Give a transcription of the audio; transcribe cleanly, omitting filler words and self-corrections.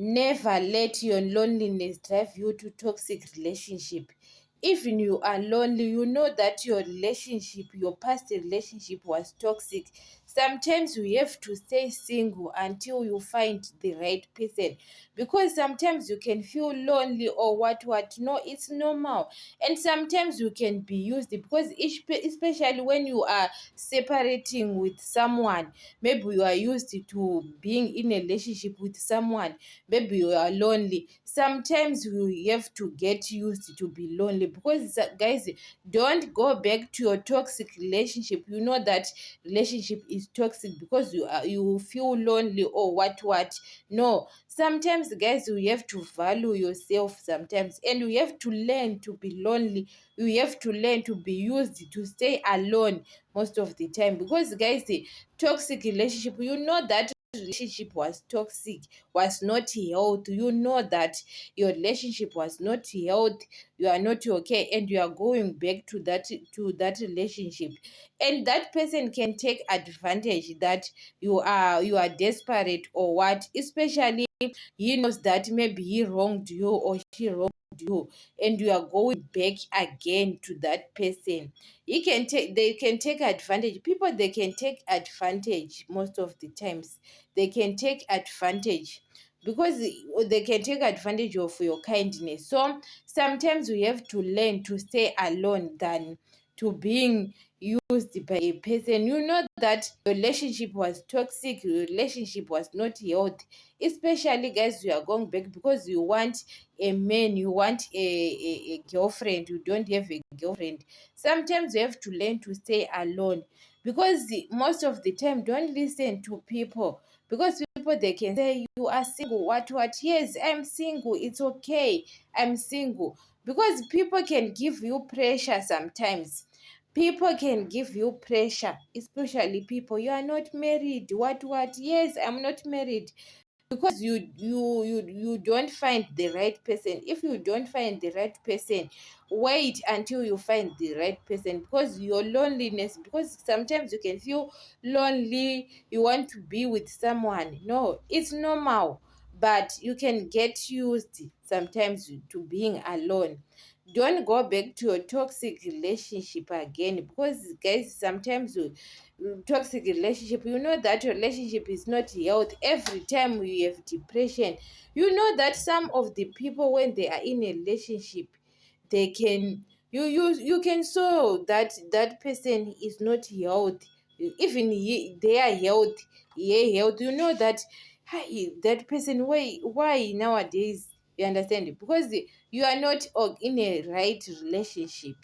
Never let your loneliness drive you to toxic relationship. Even you are lonely, you know that your relationship, your past relationship was toxic. Sometimes we have to stay single until you find the right person, because sometimes you can feel lonely or what. No, it's normal. And sometimes you can be used, because especially when you are separating with someone, maybe you are used to being in a relationship with someone, maybe you are lonely. Sometimes you have to get used to be lonely, because guys, don't go back to your toxic relationship. You know that relationship is toxic because you feel lonely or what. No, sometimes guys, we have to value yourself sometimes, and we have to learn to be lonely. We have to learn to be used to stay alone most of the time, because guys, the toxic relationship, you know that relationship was toxic, was not healthy. You know that your relationship was not healthy, you are not okay, and you are going back to that relationship, and that person can take advantage that you are desperate or what, especially he knows that maybe he wronged you or she wronged you, and you are going back again to that person. They can take advantage. People, they can take advantage most of the times. They can take advantage because they can take advantage of your kindness. So sometimes we have to learn to stay alone than to being used by a person. You know that your relationship was toxic, your relationship was not healthy, especially guys, you are going back because you want a man, you want a girlfriend, you don't have a girlfriend. Sometimes you have to learn to stay alone, because most of the time, don't listen to people, because people, they can say you are single, what. Yes, I'm single, it's okay, I'm single. Because people can give you pressure sometimes. People can give you pressure, especially people, you are not married, what. Yes, I'm not married, because you don't find the right person. If you don't find the right person, wait until you find the right person, because your loneliness, because sometimes you can feel lonely, you want to be with someone. No, it's normal, but you can get used sometimes to being alone. Don't go back to a toxic relationship again, because guys, sometimes toxic relationship, you know that your relationship is not healthy. Every time you have depression, you know that some of the people, when they are in a relationship, they can, you can saw that that person is not healthy. Even they are healthy, you know that, hi, that person, why nowadays, you understand, because you are not in a right relationship.